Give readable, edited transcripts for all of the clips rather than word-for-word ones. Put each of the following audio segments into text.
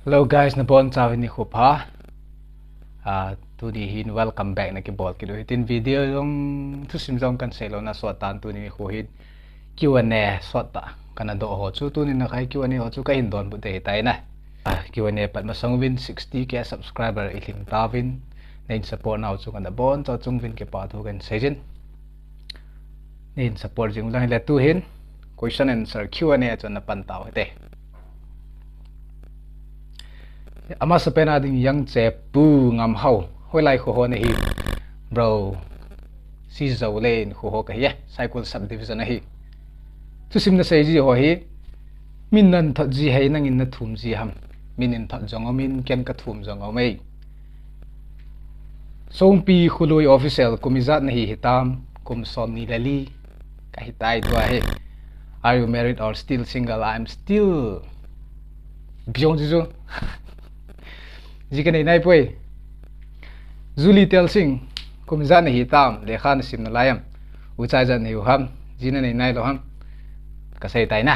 Hello guys, na bon chawin ni khupa. Tu di hin welcome back na ki bol ki do hitin video long tu sim jong kan selo na so tan tu ni khu hit Q&A so ta kana do ho chu tu ni na kai Q&A ho chu ka hin don bu te tai na. Q&A pat ma song win 60k subscriber I hling ta win nen support now chu kana bon cho chung win ke pa thu kan sejin. Nen support jing lang le tu hin question answer Q&A chu na pan taw te. Ama sa pena ding yang che pu ngam hau hoi lai kho ho ne hi bro si Zoulen kho ho ka hi Saikul subdivision hi tu sim na sei ji ho hi min nan thot ji hei nang in na thum ji ham min in thot jong min ken ka thum jong mai song pi khului official kumizat na hi hitam kum som ni lali ka hitai to hi. Are you married or still single? I'm still biong ji jo jika nai poi Zuli tel sing kumza na hitam lekha na sim na layam uchai jan hiu ham jina nai lo ham kasai tai na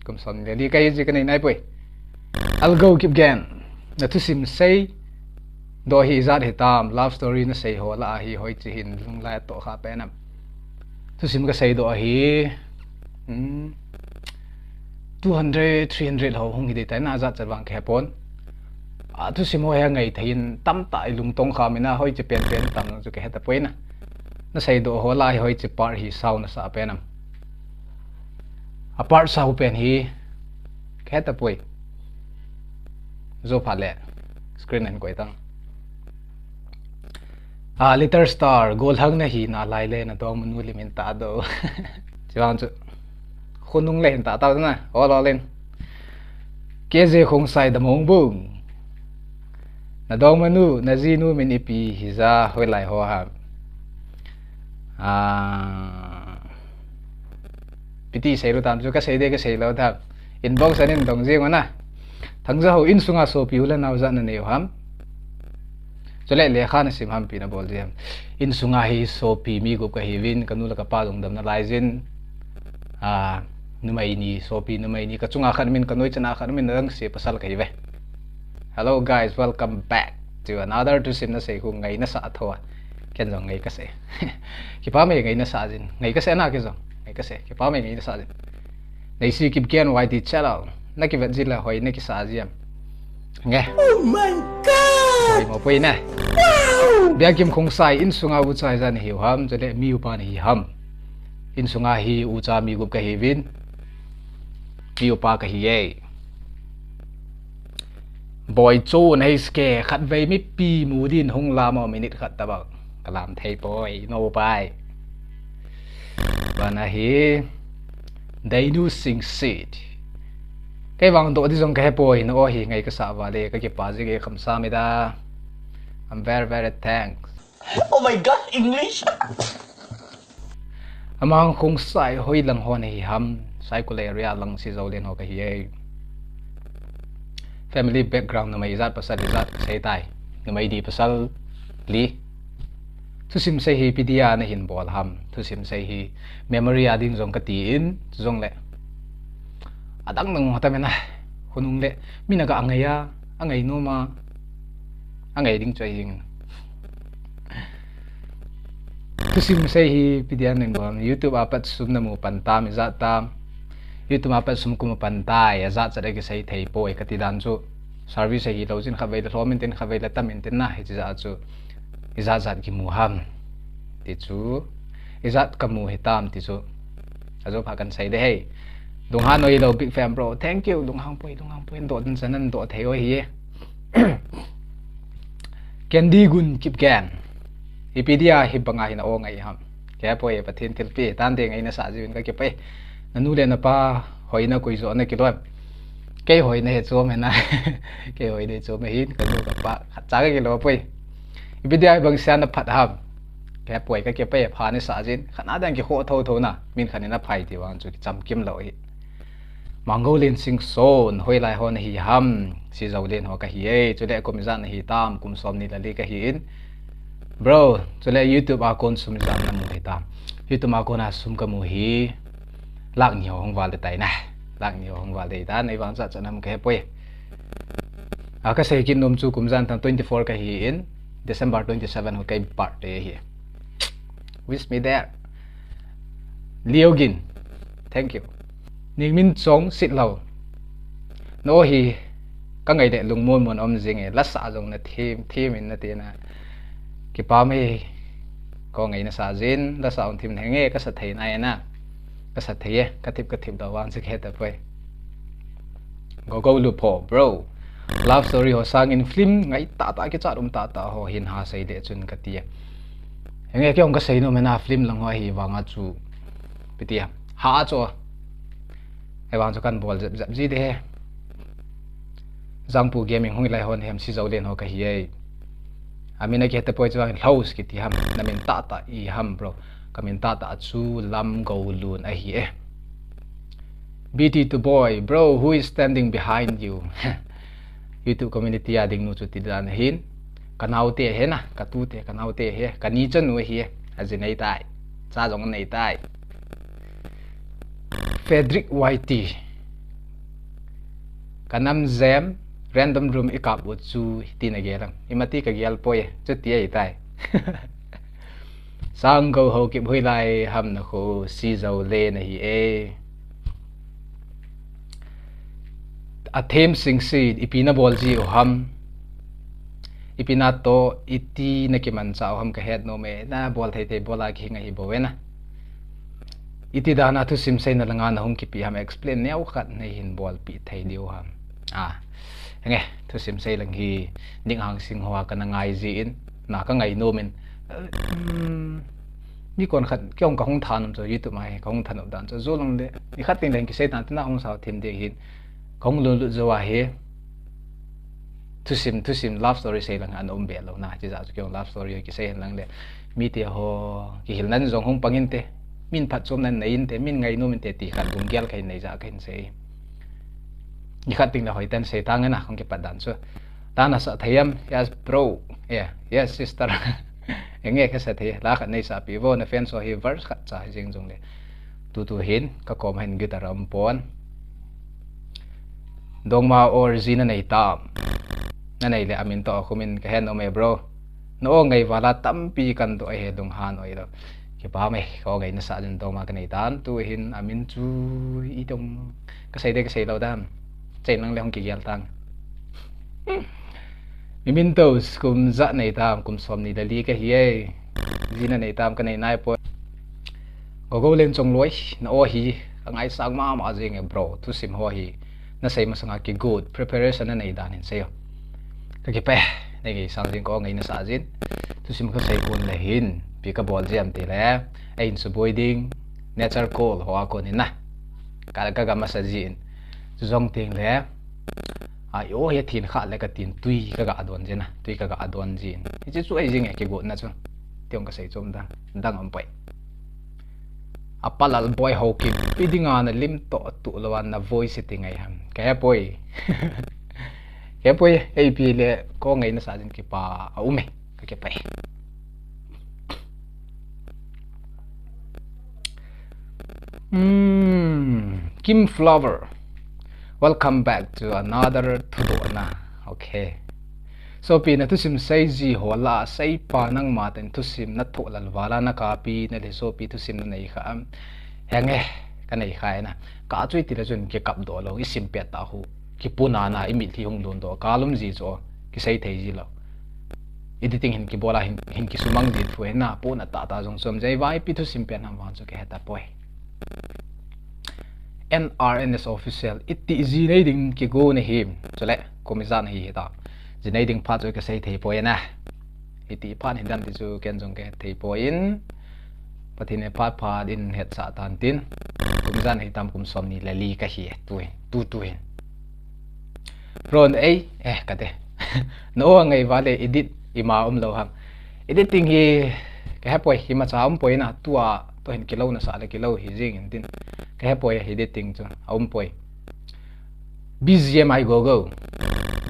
kum som le kai jika nai poi I'll go KIPGEN na tu sim sei do hi zat hitam love story na sei ho la hi hoi chi hin lung la to kha pe nam tu sim ka sei do hi 200 300 ho hong hi dei tai na zat chalwang ke pon tu simo he ngai thain tam tai lung tong khamina hoi che pen tam chu ke heta poina na sei do ho lai hoi che par hi sau na sa penam apart sau pen hi ke heta poi zo phale screen en koi tang liter star gol hang na hi na lai le na dong manu limin ta do chiwang chu khunung le ta ta na ho lo len ke je khong sai da mong bung na dong manu na zinu min ipi hiza hoi lai ho ha piti sei ru tam chu ka sei de ka sei lo tha inbox anin dong jing na thangja ho in sunga so pi ula naw za na ne ham chole le kha na sim ham pi na bol jam in sunga hi so pi mi gu ka hi win kanu la ka pa dong dam na lai jin numai ni so pi numai ni ka chunga khan min kanoi chana khan min rang se pasal ka hi ve. Hello guys, welcome back to another to sim na sei hu ngai na sa thoa ken jong ngai ka se ki pa me ngai na sa jin ngai ka se na ke jong ngai ka se ki pa me ngai na sa jin nei si KIPGEN YT channel na ki vet jila hoi na ki sa jiam nge oh my god hoi mo poi na bia kim khong sai in sunga u chai jan hi ham jale mi u pa ni ham in sunga hi u cha mi gup ka hi win mi u pa ka hi ye boy chu nei ske khat vei mi pi mu din hong la mo minute khat ta ba kalam thei boy no pai bana hi dai nu sing seed cái vang do di jong ka boy no hi ngai ka sa wa le ka ki pa ji ge kham sa mi da I'm very thanks. Oh my god, English. Amang khong sai hoi lang ho nei ham Saikul area lang si Zoulen ho ka hi family background na may izat pasal izat say tay na may di pasal li tu sim say hi pidia na hin bol ham tu sim say hi memory ading zong katiin zong le adang nang hota mena hunung le minaga angaya angay no ma angay ding choy hing tu sim say hi pidia nang bol YouTube apat sum na mo pantam izat tam YouTube apat sum kuma pantai azat sa dagi say thei po katidan chu service hi lo jin khavei la romin tin khavei la tamin tin na hi za chu izat ki muham ti chu izat kamu hitam ti chu ajo phakan sai de hey dunghan oi lo big fan bro thank you dunghang poi do tin sanan do thei oi hi candy gun KIPGEN ipedia hi banga hi na o ngai ham ke poi pathin til pi tan de ngai na sa jin ka ke pe nanu le na pa hoina koi zo na ki lo cái hồi này cho mày na cái hồi này cho mày hít cái đồ gặp bạn trả cái lo pui bây giờ bằng xe nó phát ham cái pui cái pe phá này xả chín khả năng đang cái hộ thâu na mình khả năng nó phải thì vang cho cái chăm kim lỗi Lamgoulun sinh son hồi lại hồi này hi ham si Zoulen ho cái hi cho lại cũng gian hi tam cũng som ni là đi cái hi bro cho lại YouTube account sum gian na mu hi tam YouTube account na sum ka mu hi lạc nhiều không vào được tay này lạc nhiều không vào thì ta này vang ra cho năm cái pui ka sei kin nom chu kumzan tam 24 ka hi in December 27 ho kai birthday hi wish me there liogin thank you ning min chong sit lo no hi ka ngai de lung mon mon om jing e la sa jong na thim in na te na ki pa me ko ngai na sa jin la sa on thim henge ka sa thei na na ka sa thei ka thip da wang se khe ta poi go lu po bro love story ho sang in film ngai ta ki cha ta ho hin ha sei de chun ka ti henge kyong ka sei no mena film lang ho hi wanga chu pitia ha cho ai wang cho kan bol zap ji de Zangpu gaming hong lai hon hem si Zoulen ho ka hi ai amina ke ta poi chuan house ki ti ham namin ta I ham bro Kamin ta chu Lamgoulun a hi BT to boy bro who is standing behind you YouTube community ading nu chu ti dan hin kanau te he na ka tu te kanau te he kani chen nu hi azin nei tai cha jong nei tai Frederick YT kanam zem random room ikap wo chu ti na gelam imati ka gel poe chu ti ai tai sang go ho kip hui lai ham na kho si Zoulen na hi e a them sing si ipina bol ji o ham ipina to iti na ki man cha ham ka het no me na bol thei thei bola ki ngai bo we na iti dana thu sim sei na langa na hong ki pi ham explain neu khat nei hin bol pi thei diu ham nghe thu sim sei lang hi ning hang sing hoa ka na ngai ji in na ka ngai no men ni kon khat kyong ka hong than cho YouTube mai ka hong than dan cho zo long de ni khat ting leng ki sei tan na hong sao thim de hin kong lu lu zo wa he thu sim love story sei lang an be lo na ji za kyong love story ki sei lang le mi te ho ki hil nan zong hong pangin te min phat chom nan nei in te min ngai no min te ti khat bung gel khai nei za khain sei ni khat ting la hoi tan sei tang na khong ki padan so ta na sa thayam yes bro yeah yes sister enge ka sa thei la khat nei sa pi vo na fan so hi verse khat cha jing jong le tu hin ka kom hen gi taram pon dongma origin nei ta na nei le amin to khumin ka hen o me bro no ngai wala tampi kan to he dong han oi lo ki pa me ko ngai na sa jin dongma ka nei tan tu hin amin chu I dong ka sei lo dam chen lang le hong ki gel tang mimin tos kum za nei tam kum som ni dali ka hi ai jina nei tam ka nei nai po go len chong loi na o hi ngai sang ma jing e bro tu sim ho hi na sei ma sanga ki good preparation na nei dan hin sei ka ki pe nei gi sang jing ko ngai na sa jin tu sim ka sei kun le hin pi ka bol jam ti le ai in su boiding nature call ho ko ni na ka ga ma sa jin zong ting le yo he thin kha le ka tin tui ka ga adon jena tui ka ga adon jin chi chu ai jing e ki go na chu tiong ka sei chom dang am pai apalal boy ho ki pidinga na lim to tu lawan na voice ti ngai ham ka poi ke poi ai pi le ko ngai na sa jin ki pa ume ka ke pai Kim Flower welcome back to another tudona okay so pi na tusim sei ji hola sei pa nang ma ten tusim na tholal wala na ka pi na le so pi tusim na nei kha am henge ka nei khai na ka chui ti la jun ke kap do lo isim pe ta hu ki puna na imi thi hong don do kalum ji cho ki sei thei ji lo editing hin ki bola hin ki sumang ji thu na po na ta jong som jai vai pi tusim pe na wan cho ke heta poi NRNS official iti zinading ki go na him chole komizan hi ta zinading pha cho ka sei thei poi na iti phan hindam ti chu ken jong ke thei poin pathine pha din het sa tan tin komizan hi tam kum som ni lali ka hi tu hin ron ai ka te no ngai wale edit ima lo ham editing hi ka ha poi hi ma cha poi na tua to hin kilo na sa le kilo hi jing tin ka poi editing chu poi BGM I go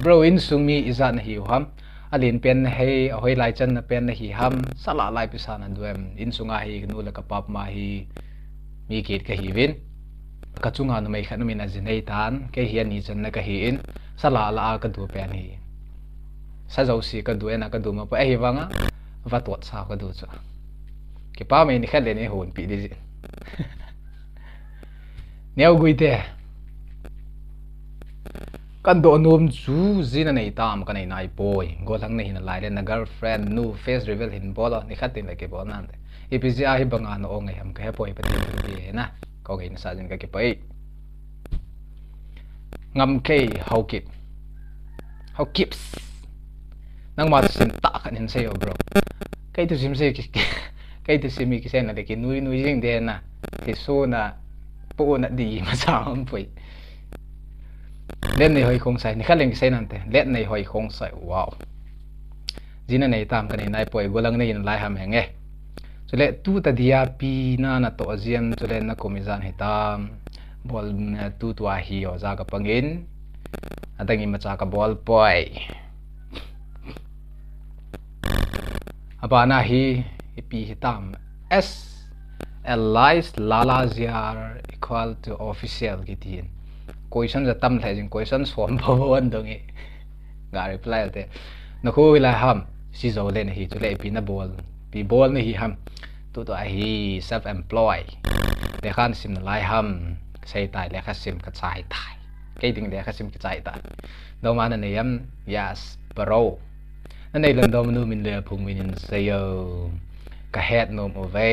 bro in sumi izan hi ham alin pen hei hoi lai chan na pen hi ham sala lai pisan an duem in sunga hi nu la ka pap ma hi mi kit ka hi win ka chunga no mai khat no min a zinei tan ke hian ni chan na ka hi in sala la ka du pen hi sa zo si ka du na ka du ma pa hi wanga va tot sa ka du cha ke pa me ni khat le ne hon pi di neo gui te kan do nom chu zina nei tam kan nei nai boy go lang nei na lai le na girlfriend nu face reveal hin bola ni khat tin le ke bol nan de ipg a hi banga no ong ham ka poi pa ti na ko ge na sa jin ka ke pai ngam ke how keeps nang ma sin ta kan hin se yo bro kai tu sim se kai tu simi ki sen na de ki nui jing de na ki so na po na di ma sa on poi lên này hơi không sai ni khát lên cái say nante lên này hơi không sai wow zina này tam cái này nai poi golang này lai ham henge cho lệ tu ta dia pi na to aziam cho lệ na komizan hitam bol tu tua hi o za ka pangin adangi macha ka bol poi abana hi pi hitam s 𝙎𝘼𝙊𝙋𝙍𝙉 equal to official kitin question za tam thai jing question som bawon dongi ga reply te na khu la ham si zo le hi chu le pi na bol ni hi ham tu to hi self employed le khan sim na lai ham sei tai le kha sim ka chai tai ke ding le kha sim ka chai tai do ma na ne yam yes bro na nei lan do manu min le phung min sayo ka het nom ove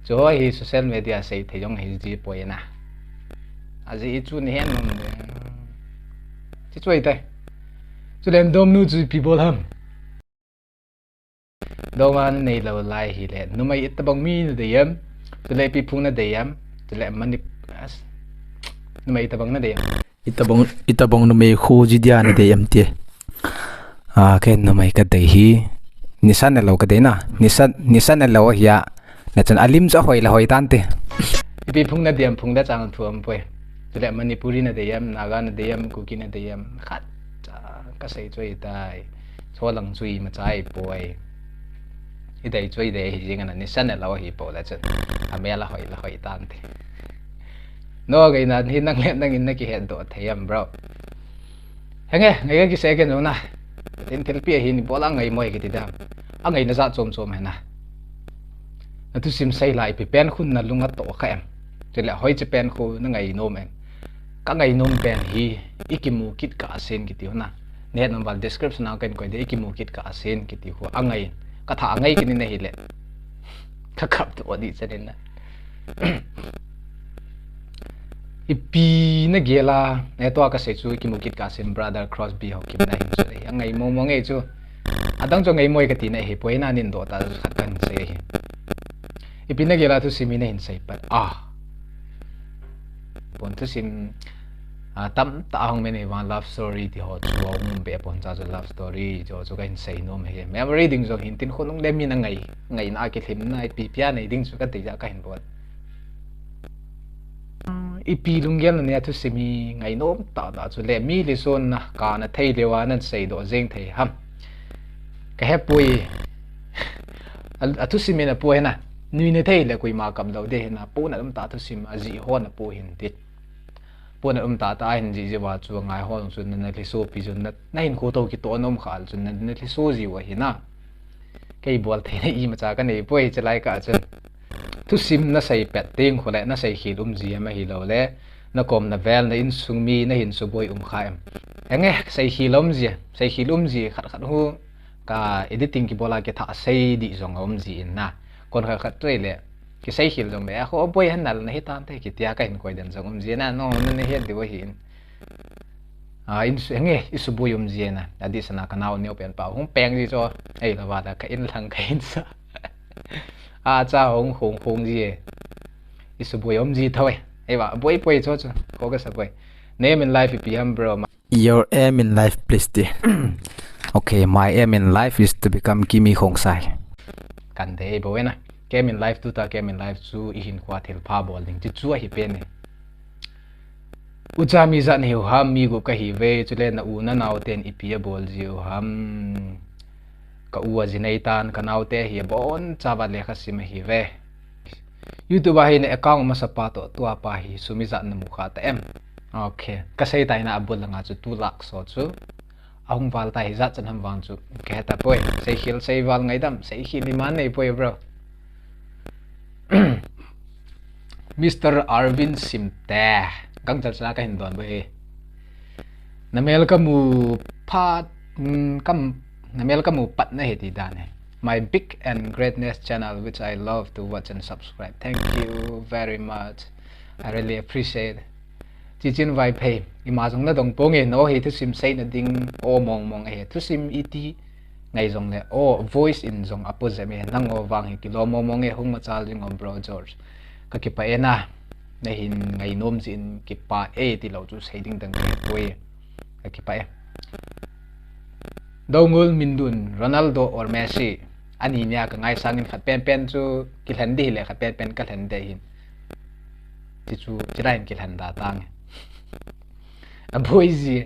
cho hi social media sei the jong hi ji poi na azi chu ni hen nom chi choi tai chu len dom nu chu people ham do man nei lo lai hi le nu mai it bang mi na de yam chu le pi phung na de yam chu le mani nu mai it bang na de yam ita bang nu mai khu ji dia na de yam te ke nu mai ka de hi nisan na lo ka de na nisan na lo ya na chan alim za hoi la hoi tan te pi phung na de yam phung da chang thuam poi tụi Manipuri na deyam, Naga na deyam, Kuki na deyam, khát ka say chơi tai, số lần chui mà trái bồi, cái đây chơi đây thì cái này nisan là lâu hi bồi là chân, mẹ là hỏi tan thế, nó cái này thì năng lên năng in cái hiện độ thấy em bro, nghe ngày cái xe cái nó na, tin tin pia hi ni bola ngày moi cái gì đó, ngày nó ra chôm hay na, nó tu sim say lại bị pen khun na lunga to ka em, cho lại hỏi cho pen khu nó ngày nôm em. Các ngày nôm pen hi ikimu kit ka asen kiti na net number description na kan ko de ikimu kit ka asen kiti ho angai ka tha angai kini na hile ka kap to odi chen na ipi na gela ne to ka se chu ikimu kit ka asen brother cross bi ho kim na hin chu angai mo nge chu adang cho ngai moi ka ti na hi poi na nin do ta khat kan se hi ipi na gela tu simina hin sai pat pon tu sim tam ta hong mene one love story thì họ chuo ngum be pon cha love story cho cái say no me memory ding zo hin tin khonong le mi na ngai na ke thim na pi pia nei ding chu ka ti ja ka hin bot ipi lunggel ne tu simi ngai nom ta da chu le mi le son na ka na thei lewa nan sei do jeng thei ham ka he pui tu simi na pui na nui ne thei le kui ma kam lo de na pu na ta tu sim a ji ho na pu hin tit pun ta hin ji wa chu ngai ho chu na li so pi chu na hin ko to ki to nom khal chu na li so ji wa hi na kei bol the i ma cha ka nei poi chalai ka chen tu sim na sai pet ting khole na sai hi ji ma hi lo le na kom na vel na in sung mi na hin su boi khaim enge sai hi ji khat hu ka editing ki bola ke tha sai di zong ji in na kon khat trei le cái say khil dòng bé khó bơi hắn là hết tan thế cái tia cái coi đèn dòng gì na nó nên hết đi vậy in nghe isu bơi gì na là đi sana canal neo pen bảo không pen gì cho ấy là vào là cái in thằng cái in sa cha hong gì isu bơi gì thôi ấy bảo bơi cho có cái sao bơi name in life if you bro your aim in life please okay my aim in life is to become Kimi Khong Sai cần thế bơi na Kamin in life tu ta Kamin in life chu ihin kwa thil pha bol ding chu hi pen ne ucha mi zan hiu ham mi go ka hi ve chu le na u na naw ten ipia bol jiu ham ka u a jinai tan ka naw te hi bon chawa le kha sim hi ve YouTube hi ne account ma sapato tua pa hi sumizat na mukha ta em okay kasay tay na abol nga chu 2 lakh so chu ahung wal tai zat chan ham wang chu ke ta poi sei khil sei wal ngai dam sei khil man nei poi bro Mr. Arvin Simte gang chal chla ka hin don be namel ka mu phat kam namel ka mu pat na he ti dan he my big and greatness channel which I love to watch and subscribe. Thank you very much. I really appreciate. Chichin vai pay imazong na dong pong e no he to sim say na ding o mong he to sim iti ngai zong le o voice in zong apose me nang o wang he kilo mong e hung machal jing om bro George ka ki pa ena na hin ngai nom jin ki pa e ti lo chu sei ding dang ke poi ka ki pa e dongul mindun Ronaldo or Messi ani nia ka ngai sangin khat pen chu ki hlan di le khat pen ka hlan de hin ti chu chilain ki hlan da tang a boyzi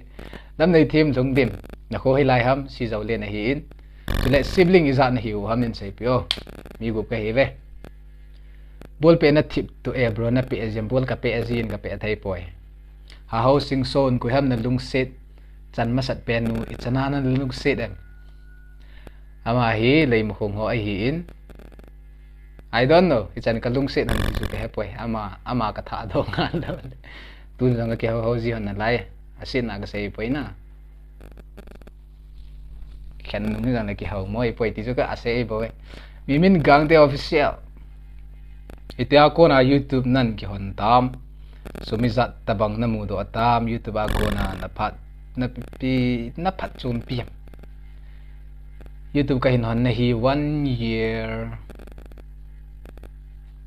dam nei them jong dim na kho hilai ham si Zoulen a hi in chule sibling izat na hiu ham in sei pio mi gu ka hi ve bol pe na thip to e bro na pe example ka pe azin ka pe thai poi ha housing son ku ham na lung set chan ma sat pen nu ichana na lung set em ama hi lei mo khong ho ai hi in I don't know ichan ka lung set ham ti chu pe poi ama ka tha do nga lo tu lang ka ho ji hon na lai asin na ka sei poi na khen nu lang ki ho moi poi ti chu ka ase boy mi min gang te official itia ko na YouTube nan ki hon tam sumizat tabang na mu do atam YouTube ko na phat chum pi YouTube ka hin hon na hi 1 year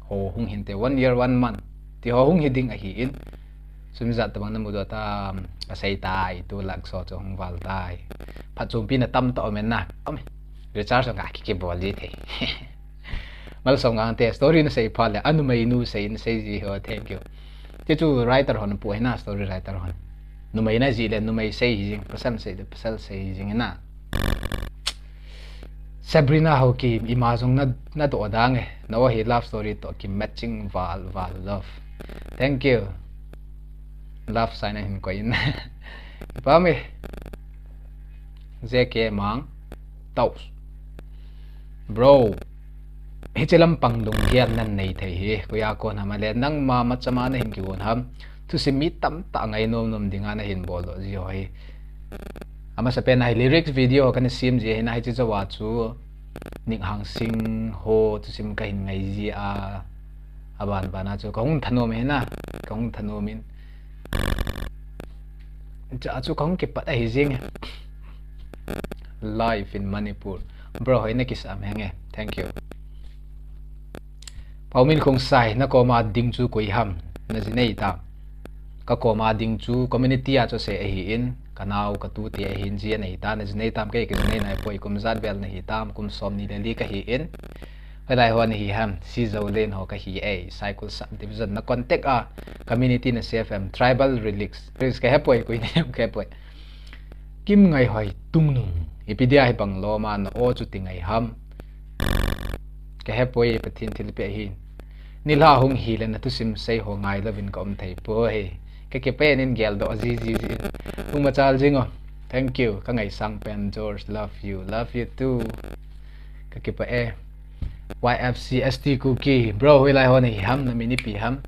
ho hung hin te 1 year 1 month ti ho hung hiding a hi in sumizat tabang na mu do atam asai tai tu lag so cho hung wal tai phat chum pi na tam to men na ame recharge nga ki bol ji the mal song ang te story na sei phale anu mai nu sei ji ho thank you te chu writer hon pu na story writer hon nu mai na ji le nu mai sei jing pasal sei de pasal sei jing na Sabrina ho ki imazong na to dang e no he love story to ki matching val love thank you love sign hin ko in pa me zeke mang taus bro hichelam panglung hian nan nei thei hi kuya ko na male nang ma machama na hin ki won ham tu si mi tam ta ngai nom dinga na hin bolo ji hoi ama sa pen ai lyrics video kan sim ji na hi chi chawa chu ning hang sing ho tu sim ka hin ngai ji a aban bana chu kong thanom he na kong thanomin cha chu kong ki pat ai jing live in Manipur bro hoi na kisam henge thank you paumin khong sai na ko ma ding chu koi ham na jinei ta ka ko ma ding chu community a cho se hi in kanau ka tu ti hin ji nei ta na jinei tam ke nei nai poi kum zat bel nei tam kum som ni le li ka hi in lai hon hi ham si Zoulen ho ka hi a Saikul subdivision na contact a community na CFM tribal relics please ka hepoi koi ne ka hepoi kim ngai hoi tung nu ipidia hi bang lo ma na o chu ti ngai ham ka hepoi pathin thil pe hi nila hung hi le na tu sim sei ho ngai lovin kom thei po he ke pe nin gel do ji hung ma chal jingo thank you ka ngai sang pen George love you too ka pa e YFCST cookie bro hui lai ho ni ham na mini pi ham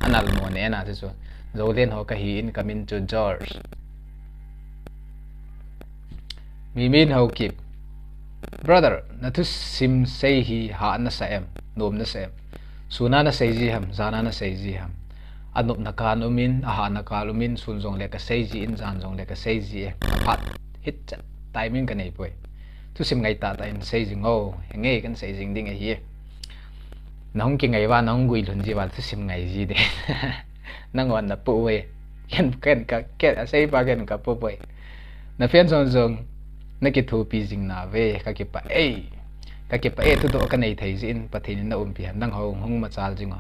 anal mo ne na chu Zoulen ho ka hi in Kamin to George mimin ho kip brother na tu sim sei hi ha na sa em nom na sa em suna na sei ji ham zana na sei ji ham anup na kan umin aha na kalumin sun jong le ka sei ji in jan jong le ka sei ji phat hit chat timing ka nei poi tu sim ngai ta in sei ji ngo nge kan sei jing ding hi nong ki ngai wa nong gui lun ji wa tu sim ngai ji de nangon na pu we ken ka ke sei pa ken ka pu poi na fen jong na ki thu pi jing na ve ka ki pa e tu do ka nei thei jin pathin na pi nang ho hung ma chal jing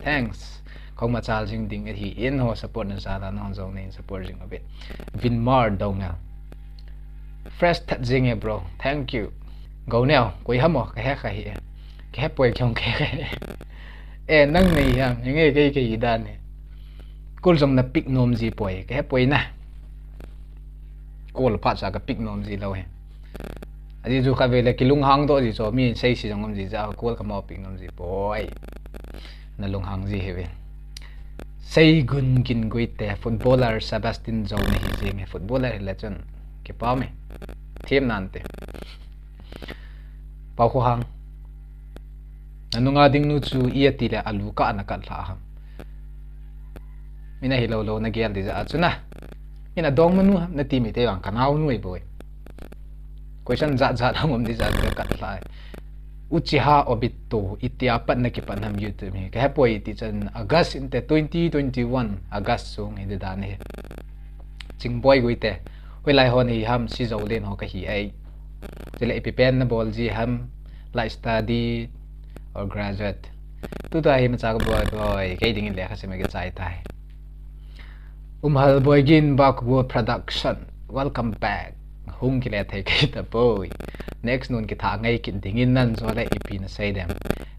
thanks khong ma chal jing ding hi in ho support na sa da nong jong nei support jing a bit Vinmar donga fresh that jing e bro thank you go now koi hamo ka he ka hi ke poi kyong ke nang này ha nghe cái đàn này cô dùng là pick nom gì bồi cái bồi na cô là phát ra cái pick nom gì đâu hè anh dù khai về là cái lung hang đó gì cho mi xây sử dụng gì ra cô cái màu pick nom gì bồi na lung hang gì hè xây gun kin quay te footballer Sebastian Zoulen này gì nghe footballer là chân cái bao mày team nan te bao khu hang anu nga ding nu chu ia ti le alu ka na kal ha mina hi lo na gel di za chuna mina dong manu na ti mi te wang kanau nu e boy question za ngom di za ka kal lai uchiha obito itia pat na ki pan ham youtube mi ka poi ti chan august in te 2021 august sung hi da ne ching boy goi te we lai hon hi ham si Zoulen ho ka hi ai tele epipen na bol ji ham lai study or graduate tu ta hi ma cha boy cái ding le kha se me ke chai tai hal boy gin back wo production welcome back hung ki le thai ke ta boy next nun ki tha ngai kin ding in nan so le ip na say dem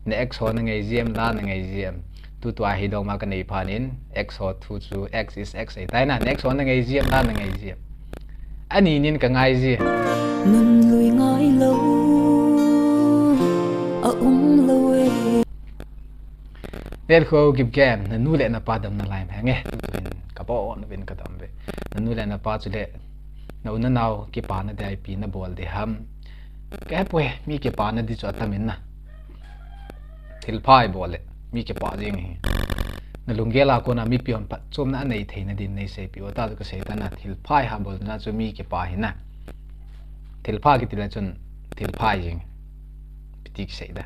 next ho na ngai gm la na ngai gm tu to hi dong ma ka nei phanin x ho thu chu x is x ai tai na next ho na ngai gm la na ngai gm ani nin ka ngai ji nun lui ngai lo Let go give game na nu le na pa dam na lai ma nge tuin ka bo na bin ka dam ve na nu le na pa chu le na una naw ki pa na dai pi na bol de ham ka pwe mi ki pa na di chu atamin na thil phai bol le mi ki pa jing hi na lungela ko na mi pion pa chom na nei theina din nei se pi ota ka se ta na thil phai ha bol na chu mi ki pa hi na thil pha ki ti la chun thil phai jing pitik se da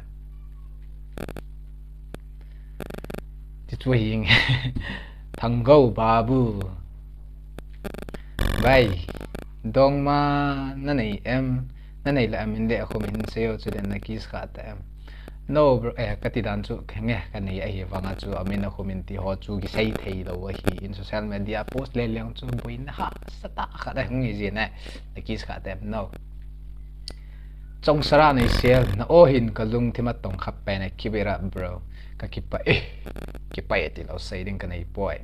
chú hiền thằng gấu babu vậy dong ma nó này là em để không mình sale cho nên là ký khát em no cái tin đàn chú nghe cái này ai vang chú em nó không mình thì họ chú cái say thấy đâu hi in social media post lên lên chú bui na sata khát đấy không gì này là ký khát em no trong sara này sale na ohin kalung thì mất tông khắp bên này kibera bro ka kipai ti lo sei ding kanai poi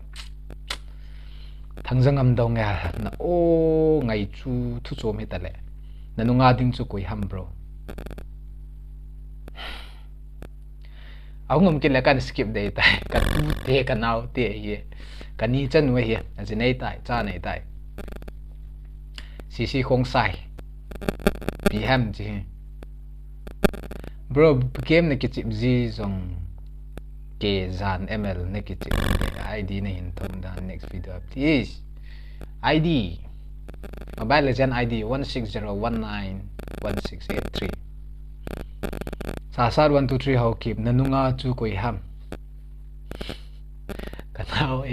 thang jangam dong ya na o ngai chu thu chom he tale na nunga ding chu koi ham bro aungom kin la kan skip dei tai ka tu te ka naw te ye ka ni chen we he a jinai tai cha nei tai si khong sai bi ham ji bro game na ki chip ji zong ke zan ml ne ki chip id ne hin thum da next video please id mobile legend id 16019168 sasar 123 ho kip nanunga chu koi ham kanao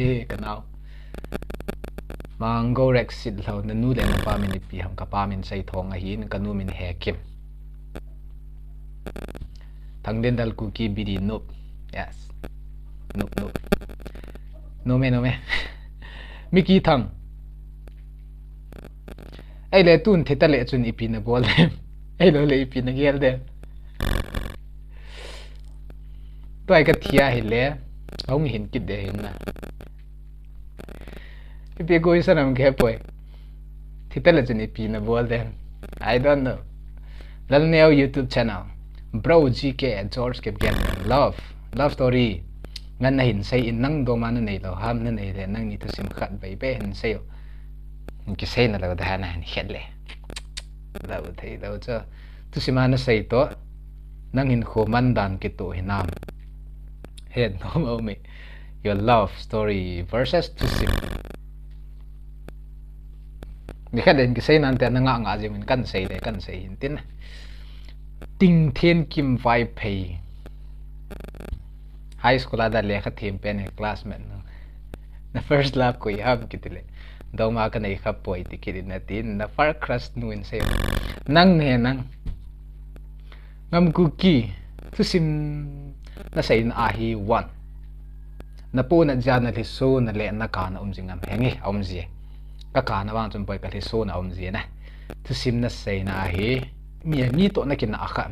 mango rex sit lo nanu le na pa min pi ham ka pa min sai thong a hin kanu min he kim thang den dal ku ki bidi no yes no me Mickey thang ai le tun theta le chun ipi na bol dem ai lo le ipi na gel dem to ai ka thia hi le ong hin kit de hin na ipi go isa nam ke poi theta le chun ipi na bol dem I don't know lal neo YouTube channel bro GK George KIPGEN love story ngan na hin say in nang do man nei lo ham na nei le nang ni to sim khat bai be hin say ki say na lo da na ni het le lo thei lo cha tu simana say to nang hin kho man dan ki to hinam het no mo me your love story versus tu sim ni kha den ki say nan te na nga je min kan say hin tin ting thiên kim vai pay high school ada le kha thim pen classmate na first love ko ihab kitile daw ma ka nei khap poi tikiri na tin na far crush nuin se nang ne nang ngam kuki tu sim na sai na ahi one na po na jana le so na le na ka na umjingam hengi omji ka na wang chum poi ka le so na omji na tu sim na sai na ahi mi to na kin na akha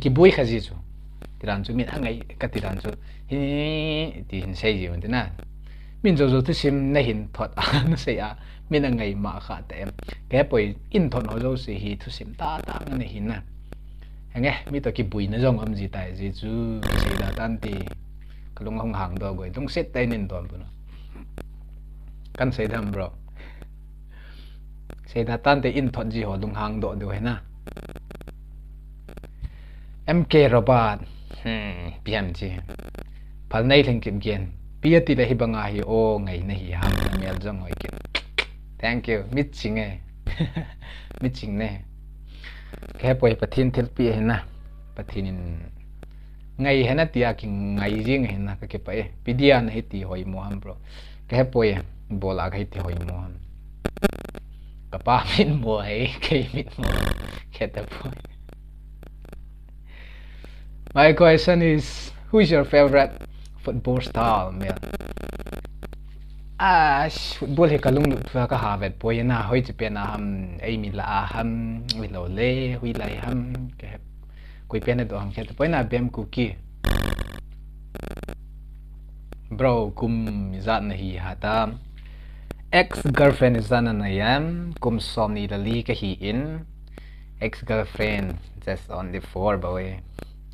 ki boi khaji chu tiran chu min angai ka tiran chu hi ti hin sei ji man na min zo thu sim na hin thot na sei a min angai ma kha te em ke poi in thon ho zo se hi thu sim ta ta na hin na nghe mi to ki bui na jong am ji tai ji chu sei da tan ti kalung hong hang do goi tung set tai nin don bu no kan sei dam bro sei da tan te in thon ji ho lung hang do do he na MK Robot PM chi phal nei lhing kim gen pia ti la hi banga hi o ngai na hi ham mel jong hoi ki thank you mit ching e mit ching ne ke poi pathin thil pi he na pathin in ngai he na tia ki ngai jing he na ka ke pa e pidia na hi ti hoi mo ham bro ke poi bola ga hi ti hoi mo ham ka pa min mo he ke mit mo ke ta poi. My question is, who is your favorite football star, man? Football he kalung lu thua ka Harvard boy na hoi Japan na ham ai mi la ham wi lo le wi lai ham ke koi pen do ham ke boy na bem cookie. Bro kum zat na hi hata ex girlfriend zana na yam kum som ni la li ka hi in ex girlfriend just on the floor boy.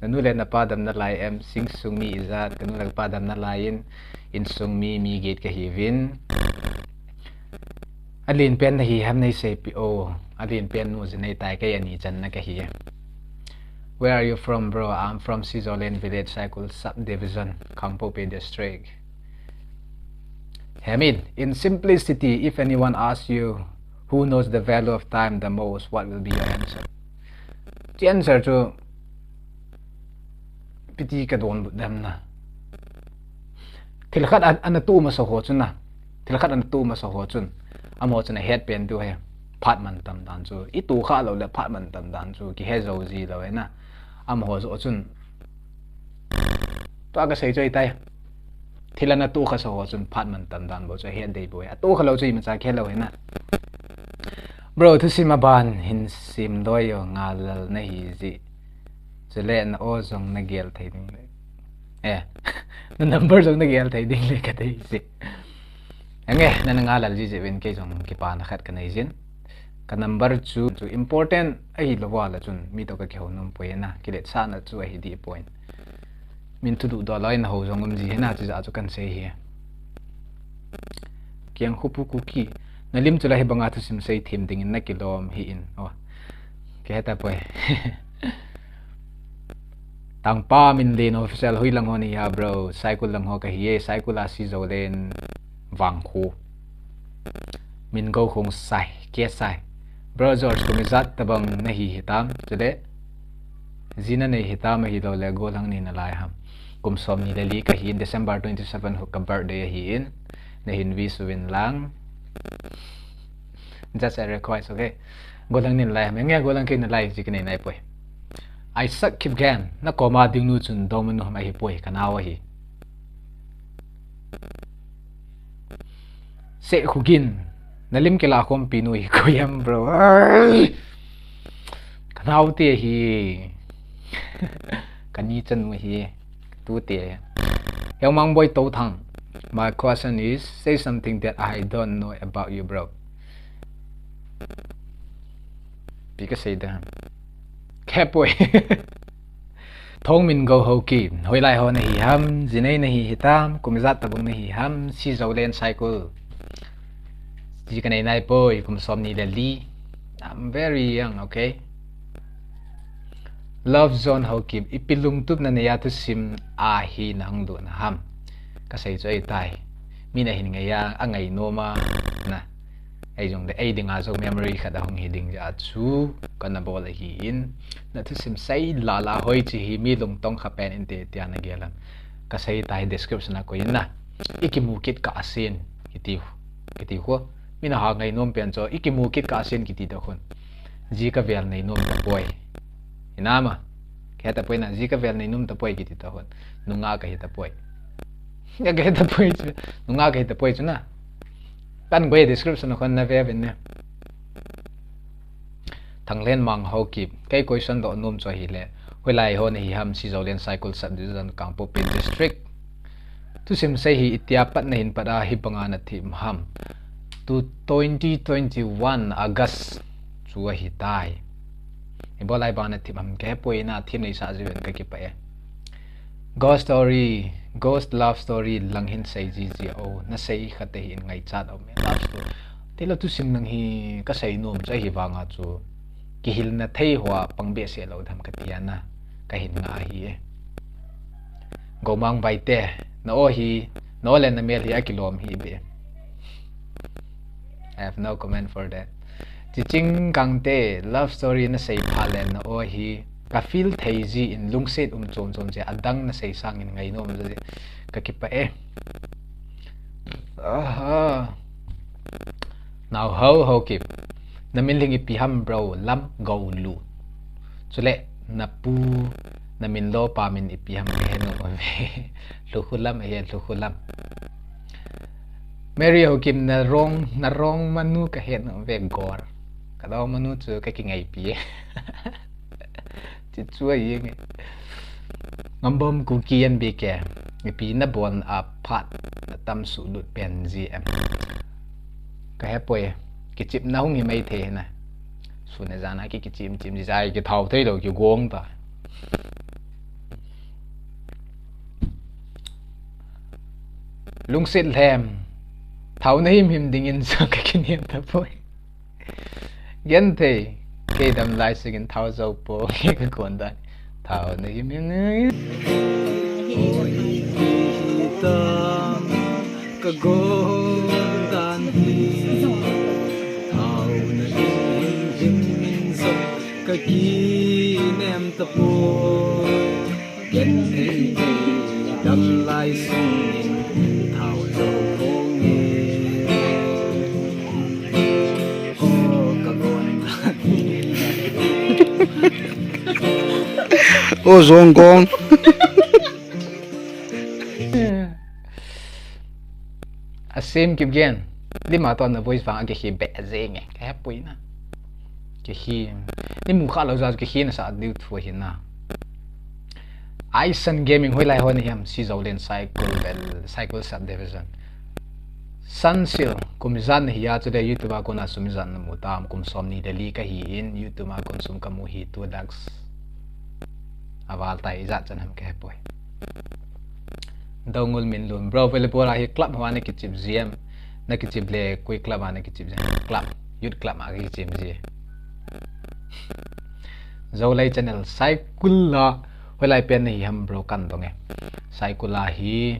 Nanulen na padam na lai em sing sung mi izat kanulang padam na lain in sung mi gate ka hivin alin pen na hi ham nay say po alin pen no zinay tay kay ani chan na ka hi. Where are you from, bro? I'm from Zoulen Village, Saikul subdivision, Kangpope district. Kamin, in simplicity, if anyone asks you who knows the value of time the most, what will be your answer? The answer to piti ka don budam na tilkhat an tu ma so ho chun na tilkhat an tu ma so ho chun amo chun head pen tu he phat man tam dan chu I tu kha lo le phat man tam dan chu ki he zo ji lo na am ho zo chun to ka sei choi tai thilana tu kha so ho chun phat man tam dan bo chu head dei bo tu kha lo chu ma cha khe lo he na bro thu sim ban hin sim doi yo ngal na hi ji Zoulen o zong na gel thai ding le na number zong na gel thai ding le ka thai si ange na nga lal ji je wen ke zong ki pa na khat ka nei jin ka number chu important ai lo wala chun mi to ka kheu nom poe na ki le sa na chu ai di point min tu du do lai na ho zong um ji na chi za chu kan se hi kyang khupu ku ki na lim chu la he banga thu sim sei thim ding in na kilom hi in o ke ta poe tang pa min lin official hui lang ho ni ya bro Saikul lang ho ka hi Saikul a si Zoulen Vangkho min go khong sai ke sai bro George ko mizat tabang na hi hitam chule zina nei hitam hi lo le go lang ni na lai ham kum som ni dali ka hi in December 27 ho ka birthday hi in na hin vi suwin lang just a request okay go lang ni lai me nge go lang ke na lai ji ke nei nai poi I suck KIPGEN na koma ding nu chun domin no mai poi kanawa hi se khugin nalim ke la khom pinui koyam bro kanaw te hi kani chan mu hi tu te yang mang boy to thang. My question is, say something that I don't know about you, bro. Because say that Kepoi Thong min go ho ki hoi lai ho na hi ham zinai na hi hitam kumizat tabung na hi ham si Zoulen Saikul ji kanai nai poi kum som ni li I'm very young, okay. Love zone ho ki ipilung tup na ya tu sim a hi nang do na ham kasai choi tai mi na hin ngaya angai no ma na ai jong de ai dinga zo memory kha da hong hi ding ja chu kana bol hi in na thu sim sai la la hoi chi hi mi lung tong kha pen in te tia na gelam ka sai tai description na ko in na ikimu kit ka asin kiti ho mi na ha ngai nom pen cho ikimu kit ka asin kiti da khon ji ka vel nei nom ta poi inama ke ta poi na ji ka vel nei nom ta poi kiti ta hon nunga ka hi ta poi ya ke ta poi nunga ka hi ta poi chu na kan goi description khon na ve ben ne thanglen mang ho ki kai question do nom cho hi le hoi lai ho hi ham si Zoulen Saikul subdivision Kangpo Pin district tu sim sei hi itia pat na hin pada hi banga na thim ham tu 2021 August chu hi tai ibo lai ba na thim ham ke poi na thim nei sa jiwen ka ki pa e ghost love story langhin sei ji o na sei khate hi ngai chat o me love story tela tu sim nang hi ka sei nom cha hi wanga chu ki hil na thei hwa pangbe se lo dham ka tiana ka hin nga hi e gomang bai te na o hi no len na mel hi akilom hi be I have no comment for that chiching kang te love story na sei phalen na o hi ka feel thei ji in lungset chom chom je adang na sei sang in ngai nom je ka ki pa e now how kip na min lingi piham bro Lamgoulun chule na pu na min lo pa min ipiham he no ve lukhulam he lukhulam Mary ho kim na rong manu ka he no ve gor ka daw manu chu ka ki ngai pi chi chua yeng ngambom ku kian be ke pi na bon a phat na tam su lut pen gm ka he poi ki chip na hung hi mai the na su na jana ki chim ji jai ki thau thei lo ki gong ta lungsit lhem thau na him ding in sa ka kin hiam ta poi gen the ke dam lai sigin thau zo po ki ka kon da thau na him ka go dan hi thau na him so ka ki nem ta po gen the dam lai sigin thau zo po nge ka gon ô Zong con asim KIPGEN lima ton na voice vang ke hi be zeng e ka pui na ke hi ni mu kha lo za ke hi na sa diu thu hi na Aisan gaming hoi lai hon hiam si Zoulen Saikul subdivision Sansil kumzan hiya chu de YouTube ko na sumzan na mutam kum somni deli ka hi in YouTube ma konsum ka mu hi 2 lakhs awal tai za chan ham ke poi dongul min lum bro vele pora hi club hwa ne ki chip gm na ki chip le koi club ane ki chip club youth club ma ki chip ji Zoulen channel Saikul la holai pen hi ham bro kan dong e Saikul la hi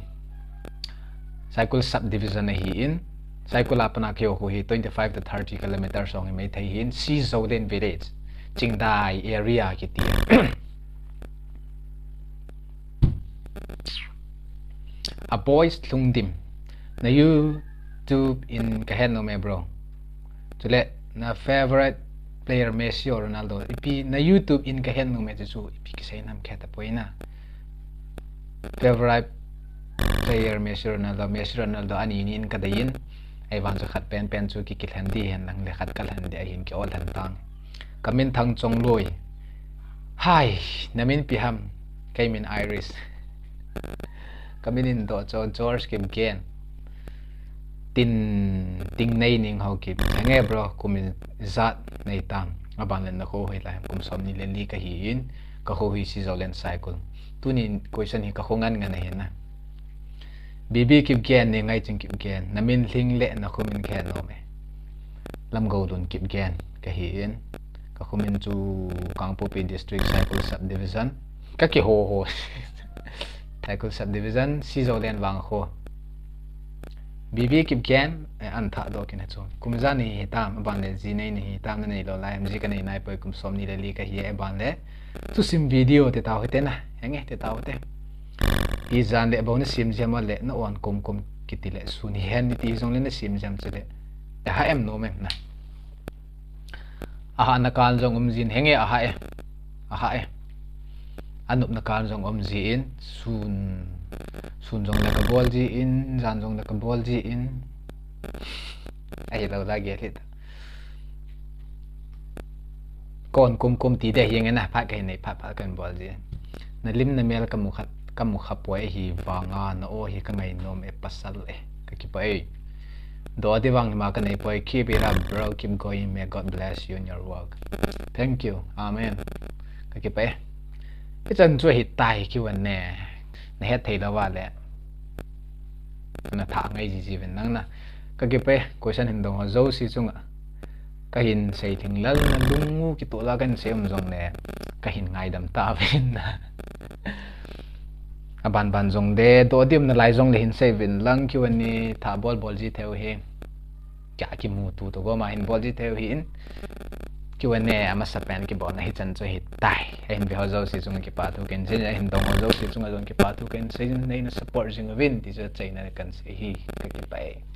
Saikul subdivision hi in Saikul apna ke ho hi 25 to 30 km song mai thai hin si Zoulen village Chingdai area ki ti a boys lungdim na YouTube in kahen no me bro chule na favorite player Messi or Ronaldo ipi na YouTube in kahen no me chu ipi ki sai nam khata poina favorite player Messi Ronaldo ani in kadain ai wan chu khat pen chu ki kil handi hen nang le khat kal handi a hin ki ol han tang Kamin thang chong loi hai namin piham Kamin Iris Kamin in do cho George KIPGEN ting nei ning how kip nge bro kumin zat nei tam aban len na ko hoi lai kum som ni len li ka hi in ka ho hi si Zoulen Saikul tunin question hi ka khongan nga na hen na BB KIPGEN ne ngai ching KIPGEN namin lhing le na kumin khen no me Lamgoulun KIPGEN ka hi in ka kumin chu Kangpo Pin district Saikul subdivision ka ki ho Saikul subdivision si Zoulen Vangkho BB KIPGEN an tha do kin chu kumza ni tam ban le ji nei ni tam nei lo lai mji ka nei nai poi kum som ni le li ka hi ban le tu sim video te taw te na henge te taw te i zan le bo na sim jam le na on kum kitile sun hen ni ti jong le na sim jam chele ha em no mem na aha na kan jong jin henge aha e anup na kan jong ji in sun jong la ka bol ji in jan jong la ka bol ji in ai lo la ge lit con kum tí để hiện na phát cái này phát cái bol gì na lim na mel kamu khapoi hi wanga na o hi ka ngai nom e pasal e ka ki pai do di wang ma ka nei poi keep it up bro, keep going, may God bless you in your work. Thank you, amen. Ka ki pai cái chân chui hit tai ki wan nè na het thei la wa le na tha ngai ji ven nang na ka ki pai question hin dong ho zo si chunga ka hin sei thing lal na lungu ki to la kan sem jong ne ka hin ngai dam ta ven na ban ban jong de do dim na lai jong le hin sei vin lang ki wan ni tha bol ji theo he kya ki mu tu to go ma hin bol ji theo hin ki wan ne ama sapen ki bon na hi chan cho hi tai hin be ho zo si chung ki pa thu ken se hin dong ho zo si chung a jong ki pa thu ken se nei na support jing vin ti cho chai na kan se hi ka ki pai